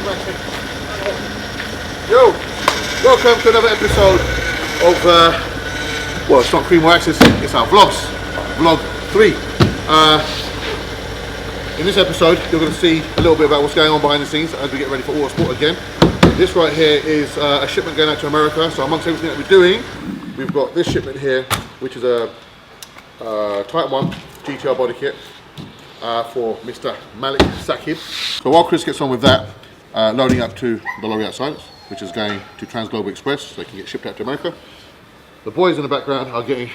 Yo, welcome to another episode of, well, it's not Cream or Access, it's our vlogs, vlog 3. In this episode, you're going to see a little bit about what's going on behind the scenes as we get ready for Autosport again. This right here is a shipment going out to America, so amongst everything that we're doing, we've got this shipment here, which is a Type 1 GTR body kit for Mr. Malik Sakib. So while Chris gets on with that, loading up to the lorry outside, which is going to Transglobal Express, so they can get shipped out to America. The boys in the background are getting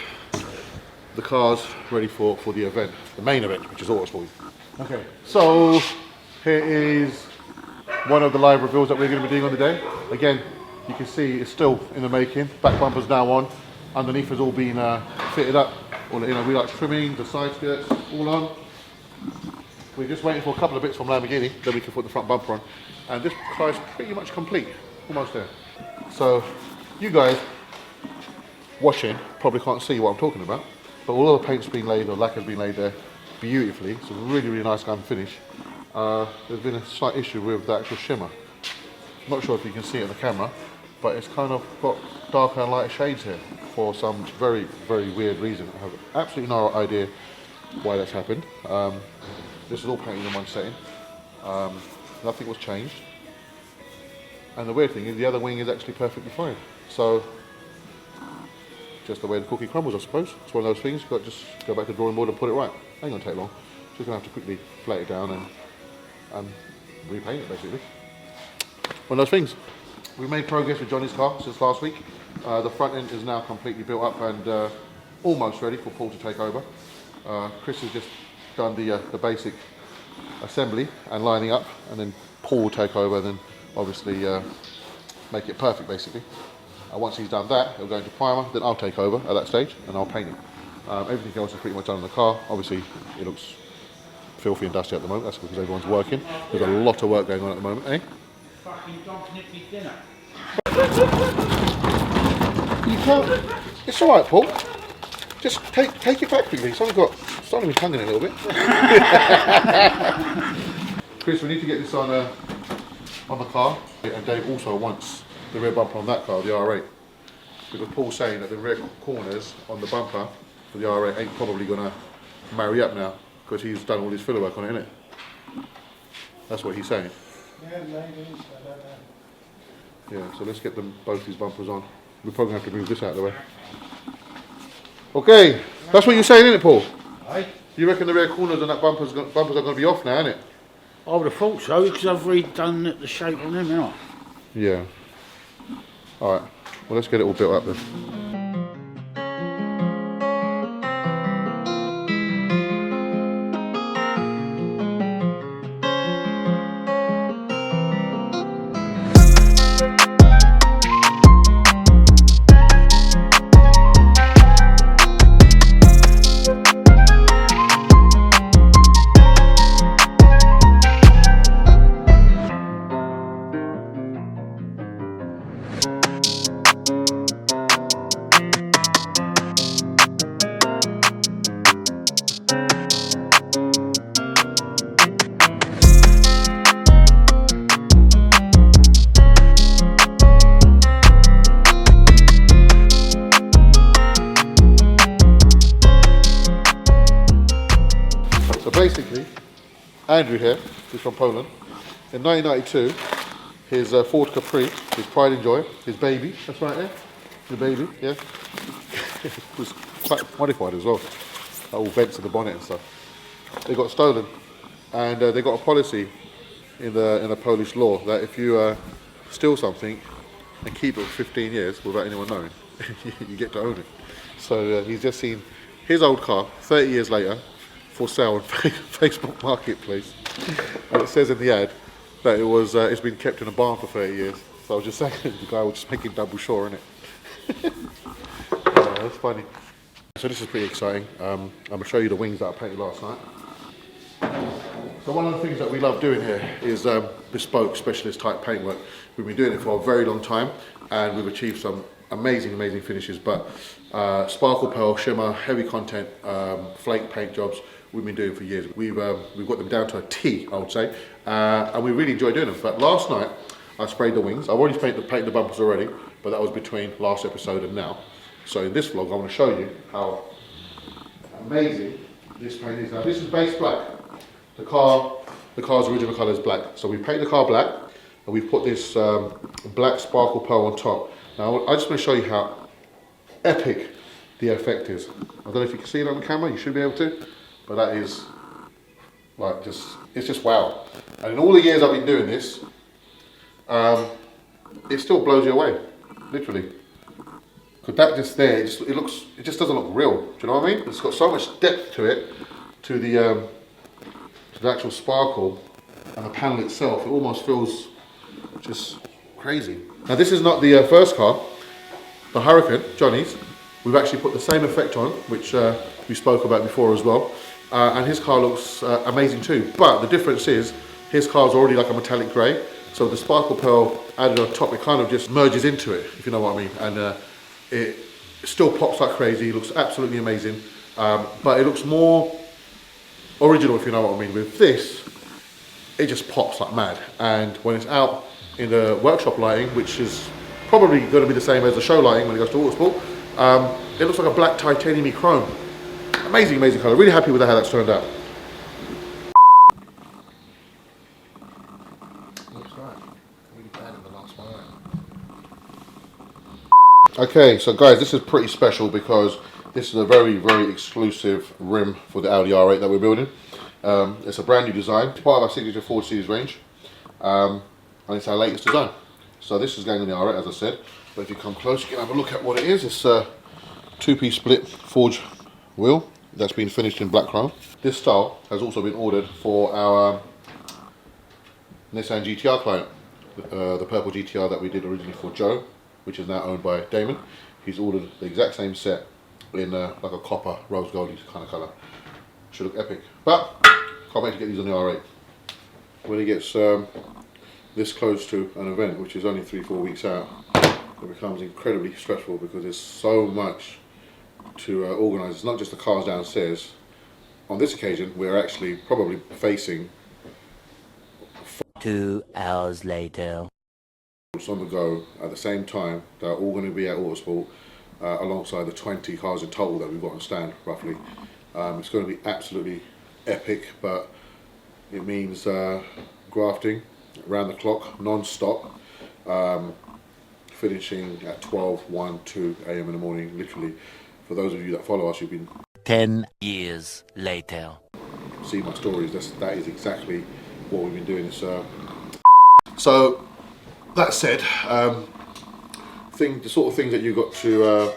the cars ready for the event, the main event, which is Autosport. Okay, so here is one of the live reveals that we're going to be doing on the day. Again, you can see it's still in the making. Back bumper's now on. Underneath has all been fitted up. All the, we like trimming, the side skirts, all on. We're just waiting for a couple of bits from Lamborghini, then we can put the front bumper on. And this car is pretty much complete, almost there. So you guys watching probably can't see what I'm talking about, but all of the paint's been laid, or lacquer's been laid there beautifully. It's a really, really nice gun finish. There's been a slight issue with the actual shimmer. I'm not sure if you can see it on the camera, but it's kind of got darker and lighter shades here for some very, very weird reason. I have absolutely no idea why that's happened. This is all painted in one setting. Nothing was changed. And the weird thing is the other wing is actually perfectly fine. So, just the way the cookie crumbles, I suppose. It's one of those things, you've got to just go back to the drawing board and put it right. Ain't gonna take long. Just gonna have to quickly flat it down and repaint it, basically. One of those things. We made progress with Johnny's car since last week. The front end is now completely built up and almost ready for Paul to take over. Chris has just done the basic assembly and lining up, and then Paul will take over and then obviously make it perfect, basically. Once he's done that, he'll go into primer, then I'll take over at that stage and I'll paint it. Everything else is pretty much done in the car. Obviously, it looks filthy and dusty at the moment. That's because everyone's working. There's a lot of work going on at the moment, eh? Fucking don't nip me dinner. You can't. It's all right, Paul. Just take it back quickly. It's only to be tonguing a little bit. Chris, we need to get this on the car. And Dave also wants the rear bumper on that car, the R8. Because Paul's saying that the rear corners on the bumper for the R8 ain't probably going to marry up now, because he's done all his filler work on it, innit? That's what he's saying. Yeah, maybe. I don't know. Yeah, so let's get them both these bumpers on. We're probably going to have to move this out of the way. Okay, that's what you're saying, isn't it, Paul? Aye. You reckon the rear corners on that bumpers are going to be off now, innit? I would have thought so, because I've redone the shape on them, haven't I? Yeah. Alright, well let's get it all built up then. Basically, Andrew here, who's from Poland, in 1992, his Ford Capri, his pride and joy, his baby, that's right there, the baby, yeah, was quite modified as well, all vents in the bonnet and stuff. They got stolen, and they got a policy in the Polish law that if you steal something and keep it for 15 years without anyone knowing, you get to own it. So he's just seen his old car 30 years later for sale on Facebook Marketplace, and it says in the ad that it's been kept in a barn for 30 years. So I was just saying, the guy was just making double sure, innit? That's funny. So this is pretty exciting. I'm going to show you the wings that I painted last night. So one of the things that we love doing here is bespoke specialist type paintwork. We've been doing it for a very long time, and we've achieved some amazing finishes, but sparkle pearl, shimmer, heavy content, flake paint jobs we've been doing for years. We've got them down to a T, I would say, and we really enjoy doing them. But last night I sprayed the wings. I've already painted the bumpers already, but that was between last episode and now. So in this vlog I want to show you how amazing this paint is. Now this is base black. The car's original colour is black. So we painted the car black and we've put this black sparkle pearl on top. Now I just want to show you how epic the effect is. I don't know if you can see it on the camera, you should be able to, but that is like it's just wow. And in all the years I've been doing this, it still blows you away, literally. Because that just there, it just doesn't look real. Do you know what I mean? It's got so much depth to it, to the actual sparkle and the panel itself. It almost feels just crazy. Now this is not the first car, the Hurricane, Johnny's. We've actually put the same effect on, which we spoke about before as well. And his car looks amazing too. But the difference is, his car's already like a metallic grey. So the sparkle pearl added on top, it kind of just merges into it, if you know what I mean. And it still pops like crazy. It looks absolutely amazing. But it looks more original, if you know what I mean. With this, it just pops like mad. And when it's out in the workshop lighting, which is probably going to be the same as the show lighting when it goes to Autosport, it looks like a black titanium-y chrome. Amazing, amazing colour. Really happy with how that's turned out. Looks right. Really bad in the last one. Okay, so guys, this is pretty special because this is a very, very exclusive rim for the Audi R8 that we're building. It's a brand new design. It's part of our signature 4 Series range. And it's our latest design. So this is going on the R8, as I said. But if you come close, you can have a look at what it is. It's a 2-piece split forged wheel that's been finished in black chrome. This style has also been ordered for our Nissan GTR client. The purple GTR that we did originally for Joe, which is now owned by Damon. He's ordered the exact same set in like a copper, rose gold kind of colour. Should look epic. But can't wait to get these on the R8. When it gets this close to an event, which is only 3-4 weeks out, it becomes incredibly stressful because there's so much to organise. It's not just the cars downstairs. On this occasion, we're actually probably facing 2 hours later. On the go at the same time. They're all going to be at Autosport alongside the 20 cars in total that we've got on stand, roughly. It's going to be absolutely epic, but it means grafting around the clock, non-stop, finishing at 12, 1, 2 a.m. in the morning, literally. For those of you that follow us, you've been 10 years later. See my stories, that is exactly what we've been doing. So that said, the sort of things that you got to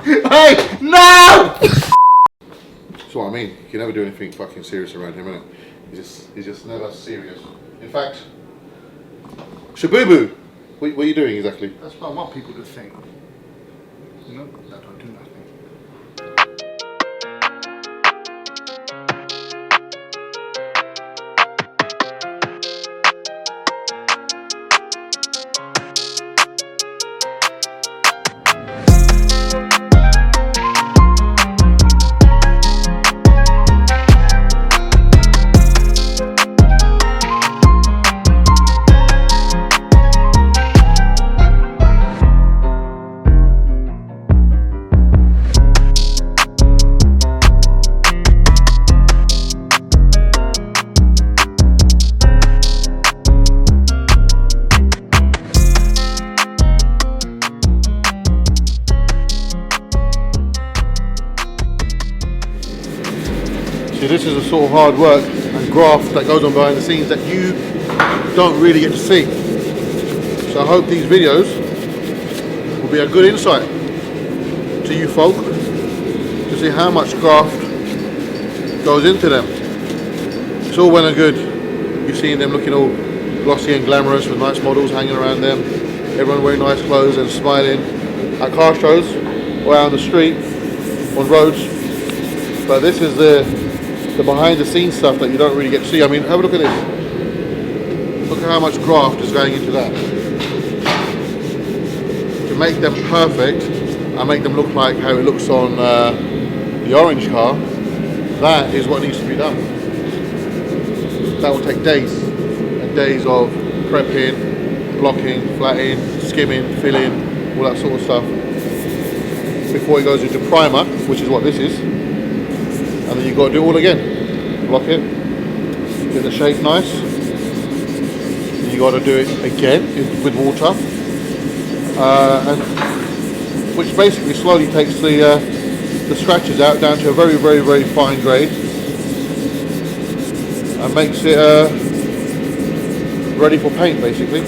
hey, no! That's what I mean. You can never do anything fucking serious around him, innit? He's just never serious. In fact, Shabooboo, what are you doing exactly? That's what I want people to think. You know, that don't do nothing. See, this is the sort of hard work and graft that goes on behind the scenes that you don't really get to see. So I hope these videos will be a good insight to you folk to see how much graft goes into them. It's all well and good. You've seen them looking all glossy and glamorous with nice models hanging around them, everyone wearing nice clothes and smiling at car shows or out on the street, on roads. But this is the behind the scenes stuff that you don't really get to see. I mean, have a look at this. Look at how much graft is going into that. make them perfect and make them look like how it looks on the orange car, that is what needs to be done. That will take days and days of prepping, blocking, flatting, skimming, filling, all that sort of stuff before it goes into primer, which is what this is. And then you've got to do it all again. Block it, get the shape nice. Then you got to do it again with water, and which basically slowly takes the scratches out down to a very, very, very fine grade and makes it ready for paint, basically.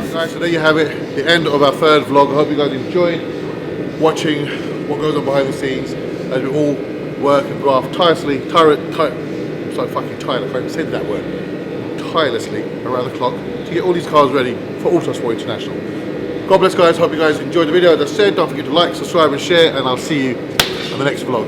Right, guys, so there you have it, the end of our third vlog. I hope you guys enjoyed watching what goes on behind the scenes as we all work and graft tirelessly, I'm so fucking tired, I can't even say that word, tirelessly around the clock to get all these cars ready for Autosport International. God bless, guys. Hope you guys enjoyed the video. As I said, don't forget to like, subscribe and share, and I'll see you on the next vlog.